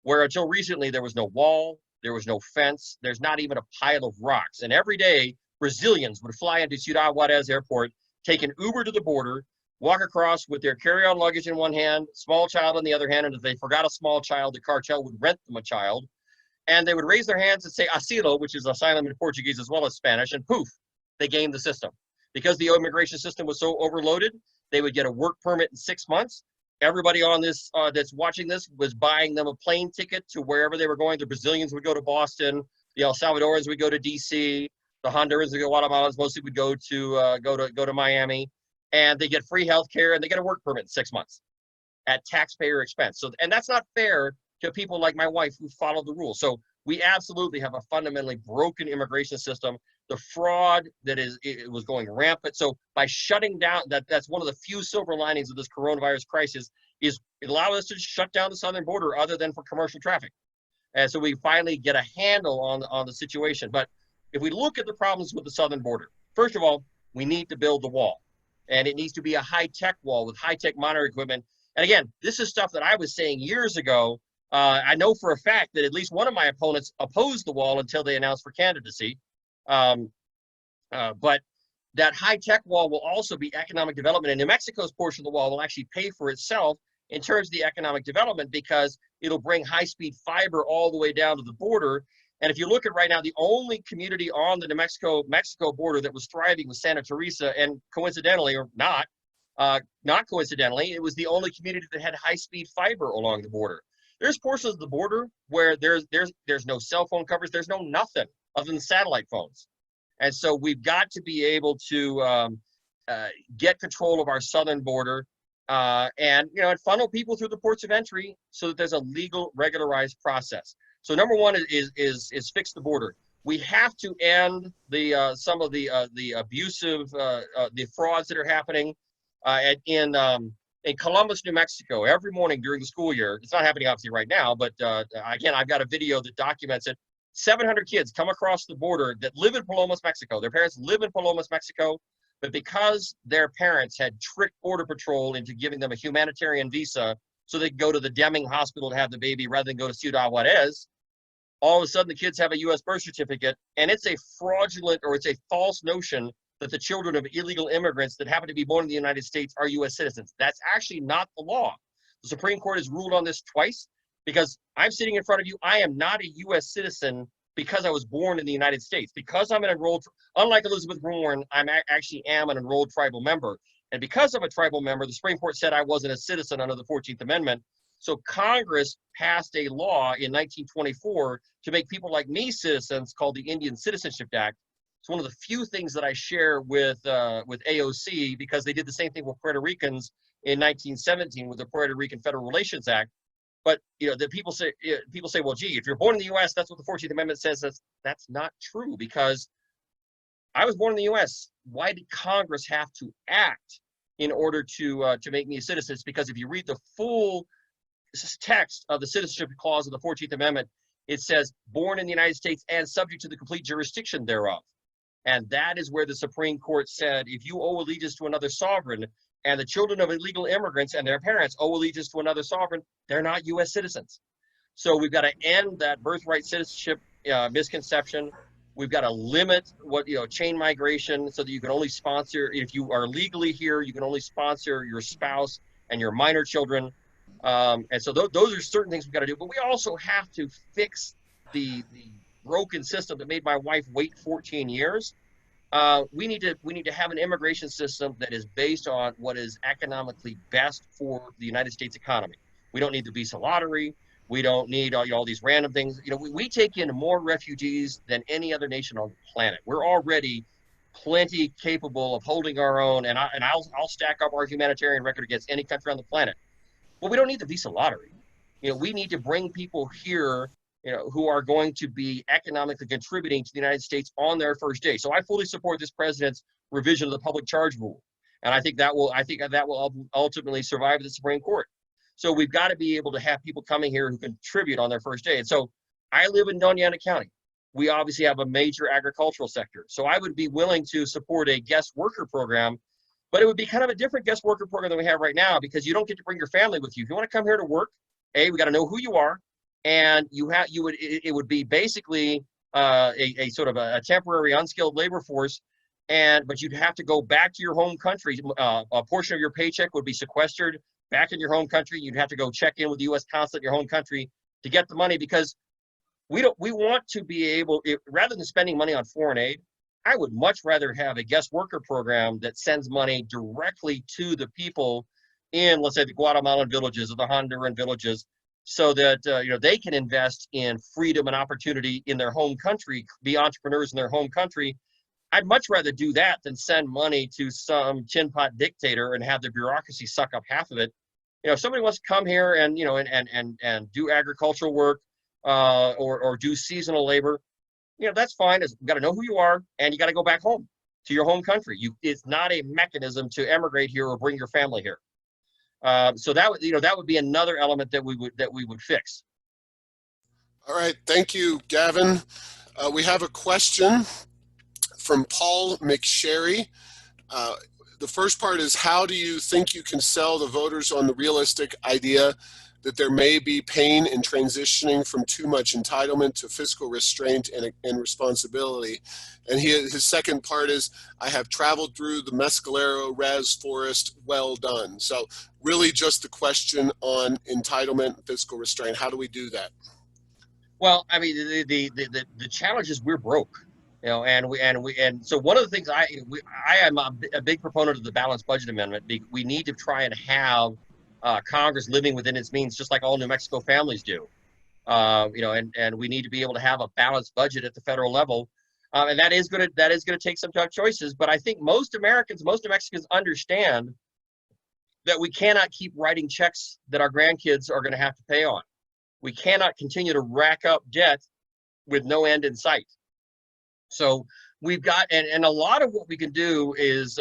where until recently there was no wall, there was no fence, there's not even a pile of rocks. And every day, Brazilians would fly into Ciudad Juarez Airport, take an Uber to the border, walk across with their carry-on luggage in one hand, small child in the other hand, and if they forgot a small child, the cartel would rent them a child. And they would raise their hands and say asilo, which is asylum in Portuguese as well as Spanish, and poof, they gamed the system. Because the immigration system was so overloaded, they would get a work permit in 6 months. Everybody on this that's watching this was buying them a plane ticket to wherever they were going. The Brazilians would go to Boston, the El Salvadorans would go to DC, the Hondurans and Guatemalans mostly would go to Miami, and they get free health care and they get a work permit in 6 months at taxpayer expense. So, and that's not fair to people like my wife who follow the rules. So we absolutely have a fundamentally broken immigration system. The fraud it was going rampant. So by shutting down, that's one of the few silver linings of this coronavirus crisis, is it allowed us to shut down the southern border other than for commercial traffic. And so we finally get a handle on the situation. But if we look at the problems with the southern border, first of all, we need to build the wall. And it needs to be a high-tech wall with high-tech monitoring equipment. And again, this is stuff that I was saying years ago. I know for a fact that at least one of my opponents opposed the wall until they announced for candidacy. But that high-tech wall will also be economic development. And New Mexico's portion of the wall will actually pay for itself in terms of the economic development, because it'll bring high-speed fiber all the way down to the border. And if you look at right now, the only community on the New Mexico border that was thriving was Santa Teresa, and coincidentally or not coincidentally, it was the only community that had high-speed fiber along the border. There's portions of the border where there's no cell phone coverage, there's no nothing other than satellite phones. And so we've got to be able to get control of our southern border and funnel people through the ports of entry so that there's a legal, regularized process. So number one is fix the border. We have to end some of the abusive, the frauds that are happening in Columbus, New Mexico. Every morning during the school year, it's not happening obviously right now, but again, I've got a video that documents it. 700 kids come across the border that live in Palomas, Mexico. Their parents live in Palomas, Mexico, but because their parents had tricked Border Patrol into giving them a humanitarian visa so they could go to the Deming Hospital to have the baby rather than go to Ciudad Juarez, all of a sudden the kids have a U.S. birth certificate, and it's a fraudulent, or it's a false notion that the children of illegal immigrants that happen to be born in the United States are U.S. citizens. That's actually not the law. The Supreme Court has ruled on this twice, because I'm sitting in front of you. I am not a U.S. citizen because I was born in the United States. Because I'm an enrolled, unlike Elizabeth Warren, I actually am an enrolled tribal member. And because I'm a tribal member, the Supreme Court said I wasn't a citizen under the 14th Amendment. So Congress passed a law in 1924 to make people like me citizens, called the Indian Citizenship Act. It's one of the few things that I share with AOC, because they did the same thing with Puerto Ricans in 1917 with the Puerto Rican Federal Relations Act. But the people say, well, gee, if you're born in the U.S., that's what the 14th Amendment says. That's not true, because I was born in the U.S. Why did Congress have to act in order to make me a citizen? It's because if you read the full text of the Citizenship Clause of the 14th Amendment, it says born in the United States and subject to the complete jurisdiction thereof. And that is where the Supreme Court said, if you owe allegiance to another sovereign, and the children of illegal immigrants and their parents owe allegiance to another sovereign, they're not U.S. citizens. So we've got to end that birthright citizenship misconception. We've got to limit chain migration, so that you can only sponsor, if you are legally here, you can only sponsor your spouse and your minor children. And so those are certain things we've got to do. But we also have to fix the broken system that made my wife wait 14 years. we need to have an immigration system that is based on what is economically best for the United States economy. We don't need the visa lottery. We don't need all these random things. We take in more refugees than any other nation on the planet. We're already plenty capable of holding our own, and I'll stack up our humanitarian record against any country on the planet. Well, we don't need the visa lottery. We need to bring people here, who are going to be economically contributing to the United States on their first day. So I fully support this president's revision of the public charge rule, and I think that will ultimately survive the Supreme Court. So we've got to be able to have people coming here who contribute on their first day. And so I live in Doña Ana County. We obviously have a major agricultural sector. So I would be willing to support a guest worker program, but it would be kind of a different guest worker program than we have right now, because you don't get to bring your family with you. If you want to come here to work, we got to know who you are, and it would be basically a sort of a temporary unskilled labor force, but you'd have to go back to your home country. A portion of your paycheck would be sequestered back in your home country. You'd have to go check in with the U.S. consulate in your home country to get the money, because we want to be able, rather than spending money on foreign aid, I would much rather have a guest worker program that sends money directly to the people in, let's say, the Guatemalan villages or the Honduran villages, so that they can invest in freedom and opportunity in their home country, be entrepreneurs in their home country. I'd much rather do that than send money to some tin pot dictator and have the bureaucracy suck up half of it. If somebody wants to come here and and do agricultural work or do seasonal labor, that's fine. You've got to know who you are, and you got to go back home to your home country. It's not a mechanism to emigrate here or bring your family here. So that would be another element that we would fix. All right, thank you, Gavin. We have a question from Paul McSherry. The first part is, how do you think you can sell the voters on the realistic idea that there may be pain in transitioning from too much entitlement to fiscal restraint and responsibility? And his second part is, I have traveled through the Mescalero Res Forest, well done. So really just the question on entitlement and fiscal restraint. How do we do that? Well, I mean, the challenge is we're broke. And so one of the things I am a big proponent of the balanced budget amendment. We need to try and have Congress living within its means, just like all New Mexico families do. And we need to be able to have a balanced budget at the federal level, and that is going to take some tough choices. But I think most Americans, most New Mexicans understand that we cannot keep writing checks that our grandkids are going to have to pay on. We cannot continue to rack up debt with no end in sight. So we've got, and a lot of what we can do is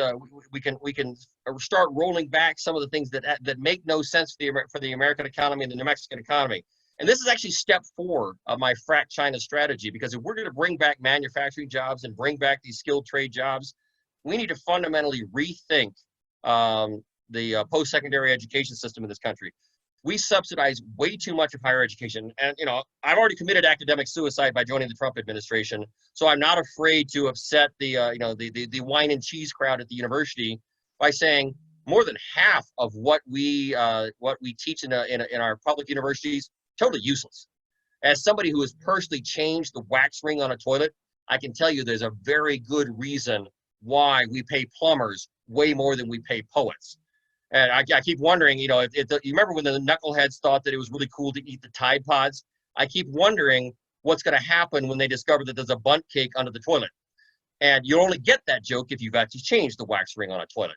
we can start rolling back some of the things that make no sense for the American economy and the New Mexican economy. And this is actually step 4 of my frack China strategy, because if we're going to bring back manufacturing jobs and bring back these skilled trade jobs, we need to fundamentally rethink the post-secondary education system in this country. We subsidize way too much of higher education. And, I've already committed academic suicide by joining the Trump administration. So I'm not afraid to upset the wine and cheese crowd at the university by saying more than half of what we teach in our public universities, totally useless. As somebody who has personally changed the wax ring on a toilet, I can tell you there's a very good reason why we pay plumbers way more than we pay poets. And I keep wondering, you remember when the knuckleheads thought that it was really cool to eat the Tide Pods? I keep wondering what's going to happen when they discover that there's a bundt cake under the toilet. And you only get that joke if you've actually changed the wax ring on a toilet.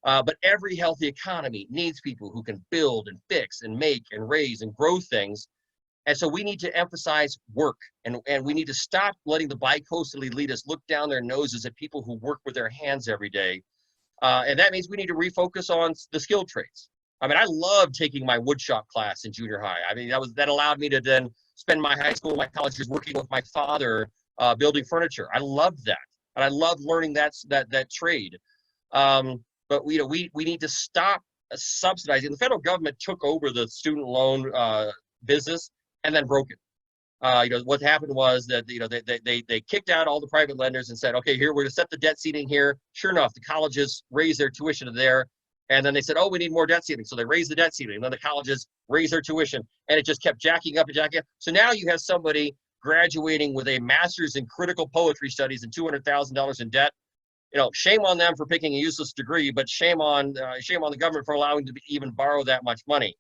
But every healthy economy needs people who can build and fix and make and raise and grow things. And so we need to emphasize work, and we need to stop letting the bicoastal elitists look down their noses at people who work with their hands every day. And that means we need to refocus on the skilled trades. I mean, I loved taking my woodshop class in junior high. I mean, that allowed me to then spend my high school and my college years working with my father, building furniture. I loved that, and I loved learning that trade. But we need to stop subsidizing. The federal government took over the student loan business and then broke it. What happened was that they kicked out all the private lenders and said, okay, here we're going to set the debt ceiling here. Sure enough, the colleges raised their tuition to there, and then they said, oh, we need more debt ceiling, so they raised the debt ceiling. And then the colleges raised their tuition, and it just kept jacking up and jacking up. So now you have somebody graduating with a master's in critical poetry studies and $200,000 in debt. shame on them for picking a useless degree, but shame on the government for allowing them to even borrow that much money.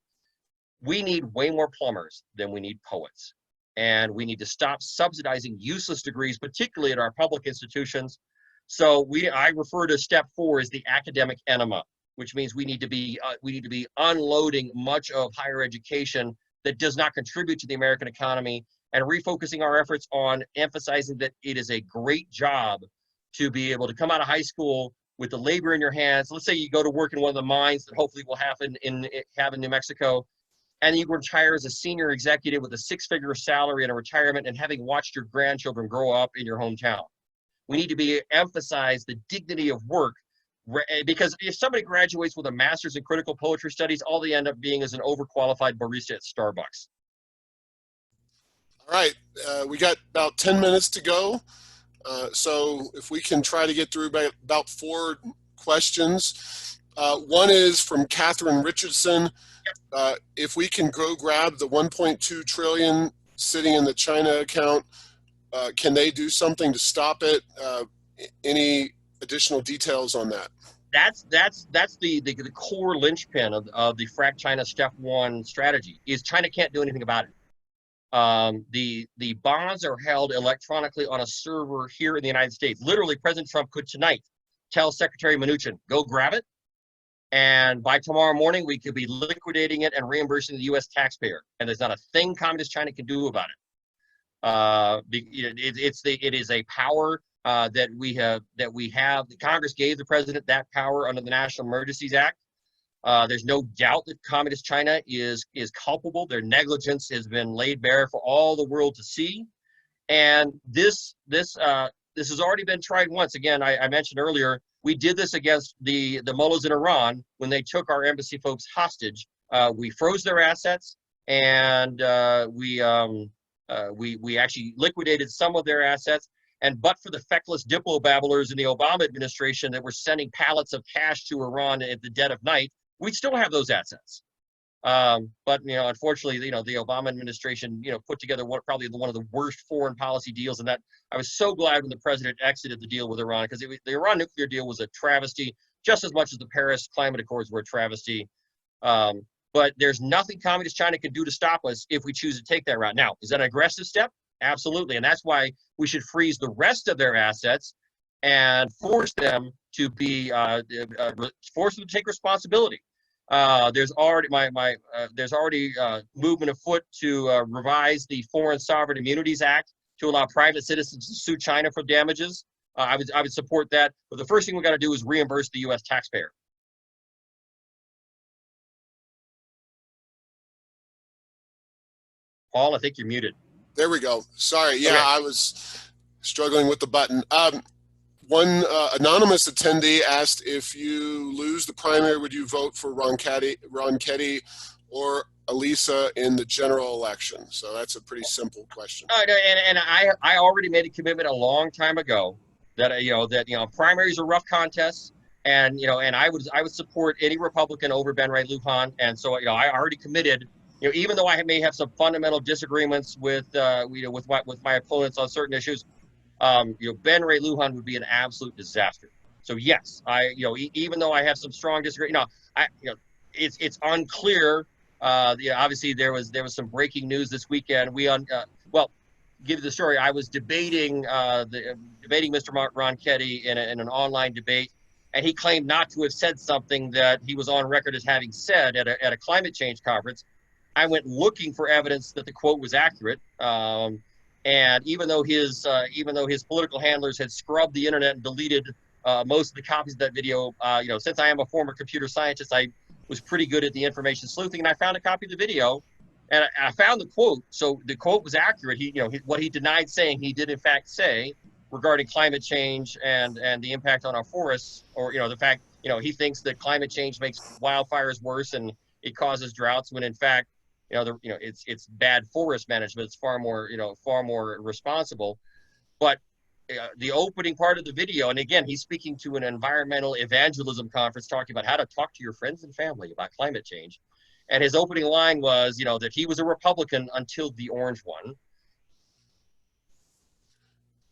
We need way more plumbers than we need poets. And we need to stop subsidizing useless degrees, particularly at our public institutions. So I refer to step 4 as the academic enema, which means we need to be unloading much of higher education that does not contribute to the American economy, and refocusing our efforts on emphasizing that it is a great job to be able to come out of high school with the labor in your hands. Let's say you go to work in one of the mines that hopefully will have in New Mexico, and you retire as a senior executive with a 6-figure salary and a retirement, and having watched your grandchildren grow up in your hometown. We need to emphasize the dignity of work, because if somebody graduates with a master's in critical poetry studies, all they end up being is an overqualified barista at Starbucks. All right, we got about 10 minutes to go. So if we can try to get through about 4 questions. One is from Catherine Richardson. If we can go grab the 1.2 trillion sitting in the China account, can they do something to stop it? Any additional details on that? That's the core linchpin of the Frack China Step 1 strategy, is China can't do anything about it. The bonds are held electronically on a server here in the United States. Literally, President Trump could tonight tell Secretary Mnuchin, go grab it, and by tomorrow morning we could be liquidating it and reimbursing the U.S. taxpayer. And there's not a thing Communist China can do about it. It is a power that we have. The Congress gave the president that power under the National Emergencies Act. There's no doubt that Communist China is culpable. Their negligence has been laid bare for all the world to see. And this has already been tried once. Again, I mentioned earlier, we did this against the mullahs in Iran when they took our embassy folks hostage. We froze their assets, and we actually liquidated some of their assets. And but for the feckless diplo babblers in the Obama administration that were sending pallets of cash to Iran at the dead of night, we still have those assets. But unfortunately, the Obama administration, put together probably one of the worst foreign policy deals. And that I was so glad when the president exited the deal with Iran, because the Iran nuclear deal was a travesty, just as much as the Paris Climate Accords were a travesty. But there's nothing Communist China can do to stop us if we choose to take that route. Now, is that an aggressive step? Absolutely. And that's why we should freeze the rest of their assets and force them to take responsibility. There's already movement afoot to revise the Foreign Sovereign Immunities Act to allow private citizens to sue China for damages. I would support that. But the first thing we got to do is reimburse the U.S. taxpayer. Paul, I think you're muted. There we go. Sorry. Yeah, okay. I was struggling with the button. One anonymous attendee asked, if you lose the primary, would you vote for Ronchetti or Alisa in the general election? So that's a pretty simple question. And I already made a commitment a long time ago that primaries are rough contests, and I would support any Republican over Ben Ray Lujan. And so I already committed. Even though I may have some fundamental disagreements with my opponents on certain issues, Ben Ray Lujan would be an absolute disaster. So yes, even though I have some strong disagreement, it's unclear. Obviously there was some breaking news this weekend. Give you the story. I was debating Mr. Ronchetti in an online debate, and he claimed not to have said something that he was on record as having said at a climate change conference. I went looking for evidence that the quote was accurate, and even though his political handlers had scrubbed the internet and deleted most of the copies of that video, since I am a former computer scientist, I was pretty good at the information sleuthing, and I found a copy of the video, and I found the quote. So the quote was accurate. What he denied saying, he did in fact say regarding climate change and the impact on our forests, or the fact he thinks that climate change makes wildfires worse and it causes droughts, when in fact it's bad forest management. It's far more responsible. But the opening part of the video, and again, he's speaking to an environmental evangelism conference talking about how to talk to your friends and family about climate change. And his opening line was, that he was a Republican until the orange won.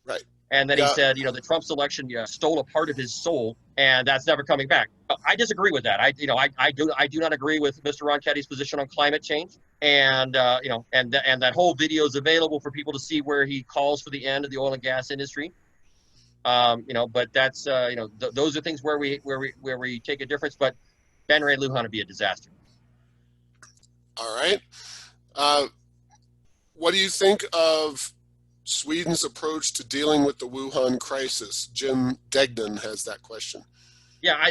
Right. And then he said, the Trump's election stole a part of his soul, and that's never coming back. I disagree with that. I do not agree with Mr. Ronchetti's position on climate change, and and that whole video is available for people to see where he calls for the end of the oil and gas industry. But that's those are things where we take a difference. But Ben Ray Lujan would be a disaster. All right. What do you think of Sweden's approach to dealing with the Wuhan crisis? Jim Degnan has that question. Yeah,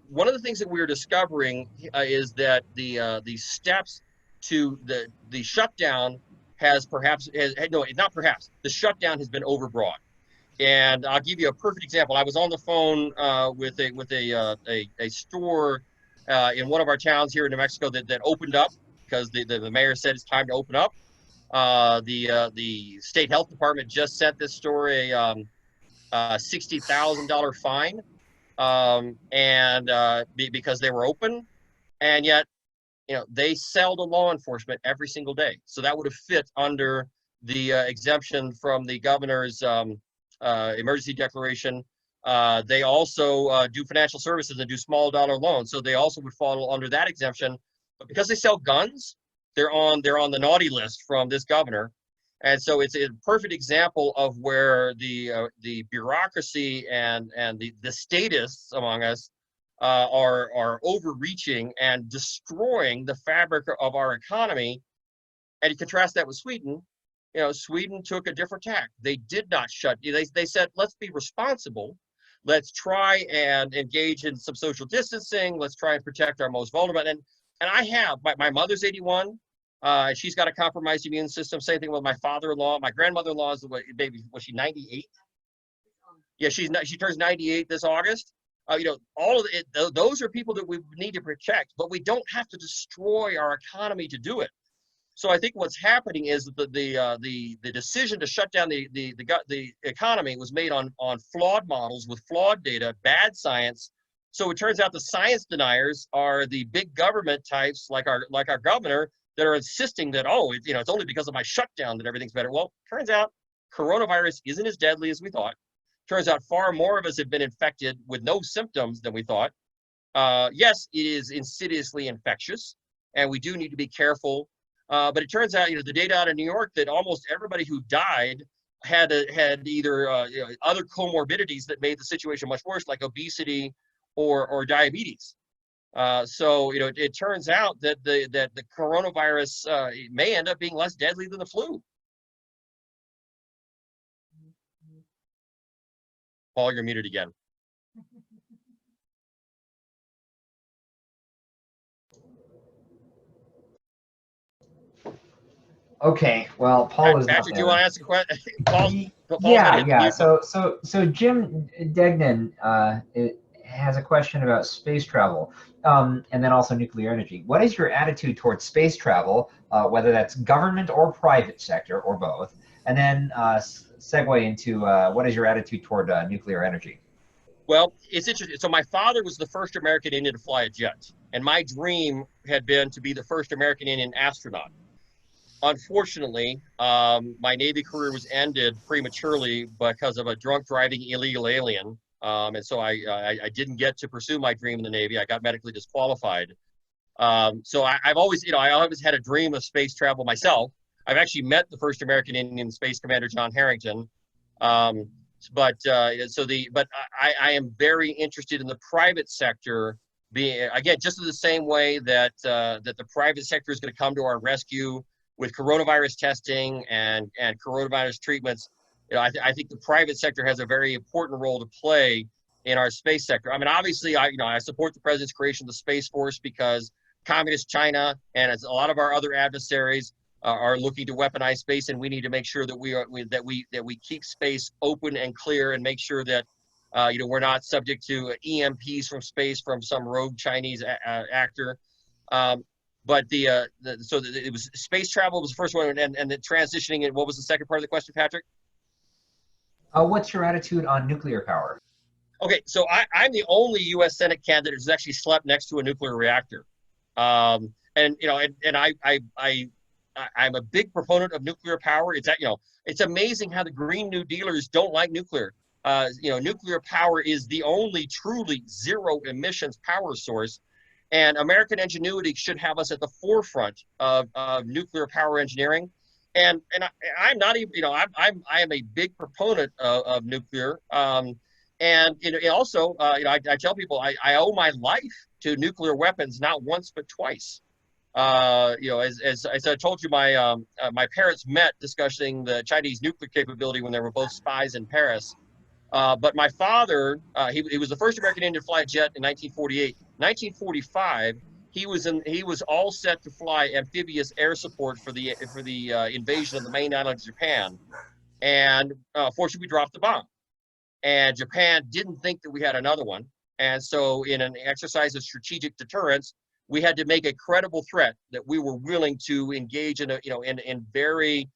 one of the things that we're discovering is that the steps to the shutdown the shutdown has been overbroad. And I'll give you a perfect example. I was on the phone with a store in one of our towns here in New Mexico that opened up because the mayor said it's time to open up. The state health department just sent this store a $60,000 fine, because they were open, and yet they sell to law enforcement every single day. So that would have fit under the exemption from the governor's emergency declaration. They also do financial services and do small dollar loans, so they also would fall under that exemption. But because they sell guns, they're on the naughty list from this governor, and so it's a perfect example of where the bureaucracy and the statists among us are overreaching and destroying the fabric of our economy. And you contrast that with Sweden. Sweden took a different tack. They did not shut. They said, let's be responsible. Let's try and engage in some social distancing. Let's try and protect our most vulnerable. And I have, my mother's 81. She's got a compromised immune system. Same thing with my father-in-law. My grandmother-in-law is, was she 98? Yeah, she turns 98 this August. All of it, those are people that we need to protect, but we don't have to destroy our economy to do it. So I think what's happening is that the decision to shut down the economy was made on flawed models with flawed data, bad science. So it turns out the science deniers are the big government types like our governor that are insisting that, it's only because of my shutdown that everything's better. Well, turns out coronavirus isn't as deadly as we thought. Turns out far more of us have been infected with no symptoms than we thought. Yes, it is insidiously infectious, and we do need to be careful. But it turns out, the data out of New York that almost everybody who died had either other comorbidities that made the situation much worse, like obesity or diabetes. So it turns out that the coronavirus may end up being less deadly than the flu. Paul, you're muted again. Okay, well, Paul is Patrick, not do you want to ask a question? Paul, yeah. So Jim Degnan has a question about space travel, and then also nuclear energy. What is your attitude towards space travel, whether that's government or private sector or both? And then segue into what is your attitude toward nuclear energy? Well, it's interesting. So my father was the first American Indian to fly a jet, and my dream had been to be the first American Indian astronaut. Unfortunately, my Navy career was ended prematurely because of a drunk driving illegal alien. And so I didn't get to pursue my dream in the Navy. I got medically disqualified. So I've always, I always had a dream of space travel myself. I've actually met the first American Indian Space Commander, John Harrington. But I am very interested in the private sector being, again, just in the same way that the private sector is going to come to our rescue with coronavirus testing and coronavirus treatments. I think the private sector has a very important role to play in our space sector. I mean, obviously, I support the president's creation of the Space Force because communist China and as a lot of our other adversaries are looking to weaponize space, and we need to make sure that we keep space open and clear, and make sure that we're not subject to EMPs from space from some rogue Chinese actor. But it was space travel was the first one, and the transitioning. And what was the second part of the question, Patrick? What's your attitude on nuclear power? Okay, so I'm the only U.S. Senate candidate who's actually slept next to a nuclear reactor, I I'm a big proponent of nuclear power. It's that, it's amazing how the Green New Dealers don't like nuclear. Nuclear power is the only truly zero emissions power source, and American ingenuity should have us at the forefront of nuclear power engineering. And I'm not even, I am a big proponent of nuclear. And also, I tell people I owe my life to nuclear weapons, not once but twice. As I told you, my parents met discussing the Chinese nuclear capability when they were both spies in Paris. But my father, he was the first American Indian to fly a jet in 1948. 1945, he was all set to fly amphibious air support for the invasion of the main island of Japan, and fortunately we dropped the bomb. And Japan didn't think that we had another one, and so in an exercise of strategic deterrence, we had to make a credible threat that we were willing to engage in in very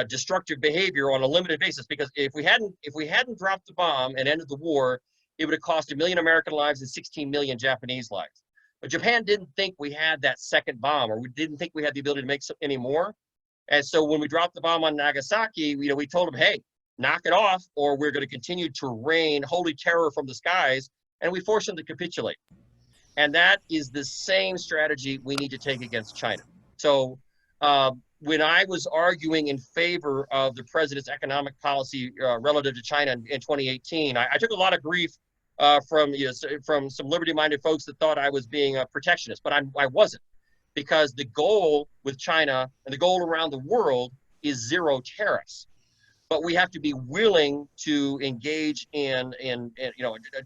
destructive behavior on a limited basis. Because if we hadn't dropped the bomb and ended the war, it would have cost 1 million American lives and 16 million Japanese lives. But Japan didn't think we had that second bomb, or we didn't think we had the ability to make any more. And so when we dropped the bomb on Nagasaki, we told them, hey, knock it off, or we're going to continue to rain holy terror from the skies, and we forced them to capitulate. And that is the same strategy we need to take against China. So when I was arguing in favor of the president's economic policy relative to China in 2018, I took a lot of grief from some liberty-minded folks that thought I was being a protectionist, but I wasn't, because the goal with China and the goal around the world is zero tariffs. But we have to be willing to engage in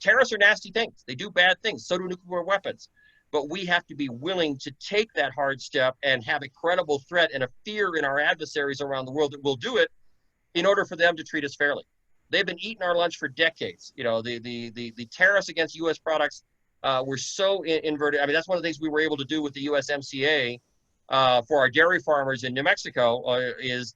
tariffs are nasty things. They do bad things. So do nuclear weapons. But we have to be willing to take that hard step and have a credible threat and a fear in our adversaries around the world that will do it in order for them to treat us fairly. They've been eating our lunch for decades. The tariffs against U.S. products were so inverted. I mean, that's one of the things we were able to do with the USMCA for our dairy farmers in New Mexico is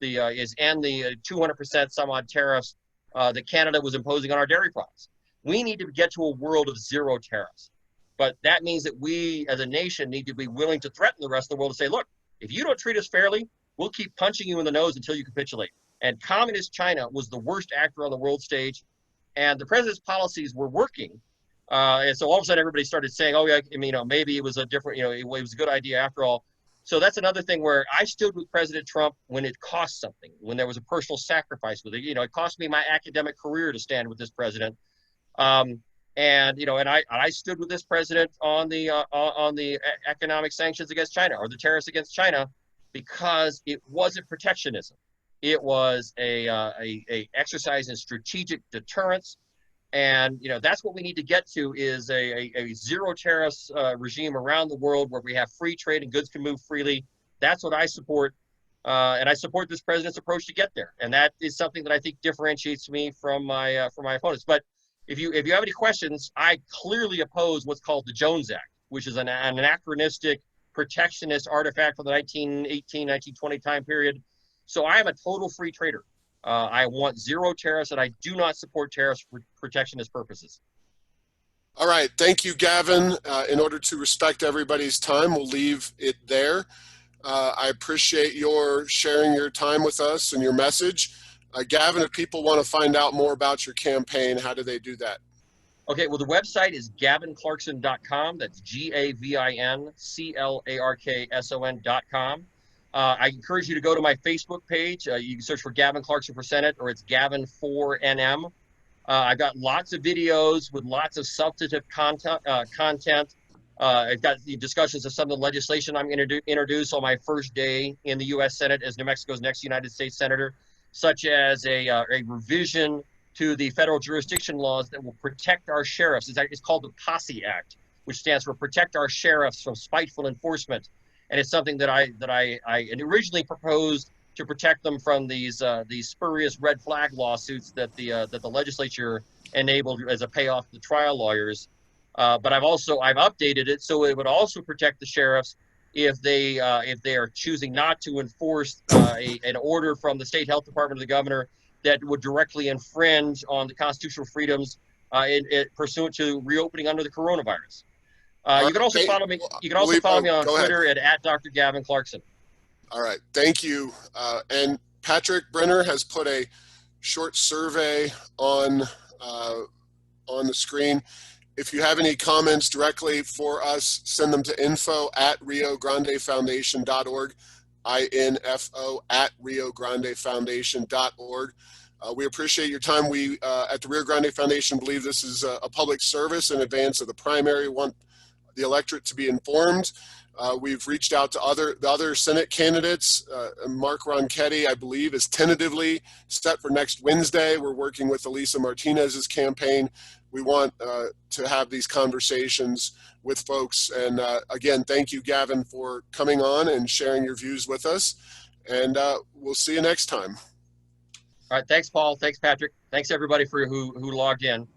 end the 200% some odd tariffs that Canada was imposing on our dairy products. We need to get to a world of zero tariffs. But that means that we as a nation need to be willing to threaten the rest of the world to say, look, if you don't treat us fairly, we'll keep punching you in the nose until you capitulate. And communist China was the worst actor on the world stage, and the president's policies were working. And so all of a sudden everybody started saying, oh yeah, maybe it was a different, it was a good idea after all. So that's another thing where I stood with President Trump when it cost something, when there was a personal sacrifice with it. It cost me my academic career to stand with this president. And I stood with this president on the economic sanctions against China, or the tariffs against China, because it wasn't protectionism. It was a exercise in strategic deterrence. And that's what we need to get to, is a zero tariffs regime around the world where we have free trade and goods can move freely. That's what I support, and I support this president's approach to get there. And that is something that I think differentiates me from my opponents. But if you have any questions, I clearly oppose what's called the Jones Act, which is an anachronistic protectionist artifact from the 1918, 1920 time period. So I am a total free trader. I want zero tariffs, and I do not support tariffs for protectionist purposes. All right. Thank you, Gavin. In order to respect everybody's time, we'll leave it there. I appreciate your sharing your time with us and your message. Gavin, if people want to find out more about your campaign, how do they do that? Okay, well, the website is gavinclarkson.com. That's GAVINCLARKSON.com. I encourage you to go to my Facebook page. You can search for Gavin Clarkson for Senate, or it's Gavin4NM. I've got lots of videos with lots of substantive content. I've got the discussions of some of the legislation I'm going to introduce on my first day in the U.S. Senate as New Mexico's next United States Senator, such as a revision to the federal jurisdiction laws that will protect our sheriffs. It's called the Posse Act, which stands for Protect Our Sheriffs from Spiteful Enforcement. And it's something that I originally proposed to protect them from these spurious red flag lawsuits that the legislature enabled as a payoff to trial lawyers. But I've updated it so it would also protect the sheriffs if they are choosing not to enforce an order from the state health department or the governor that would directly infringe on the constitutional freedoms pursuant to reopening under the coronavirus. You can also follow me. You can also follow me on Twitter at Dr. Gavin Clarkson. All right, thank you. And Patrick Brenner has put a short survey on the screen. If you have any comments directly for us, send them to info@riograndefoundation.org, info@riograndefoundation.org. We appreciate your time. We at the Rio Grande Foundation believe this is a public service in advance of the primary. We want the electorate to be informed. We've reached out to the other Senate candidates. Mark Ronchetti, I believe, is tentatively set for next Wednesday. We're working with Alisa Martinez's campaign. We want to have these conversations with folks. And again, thank you, Gavin, for coming on and sharing your views with us. And we'll see you next time. All right. Thanks, Paul. Thanks, Patrick. Thanks, everybody, who logged in.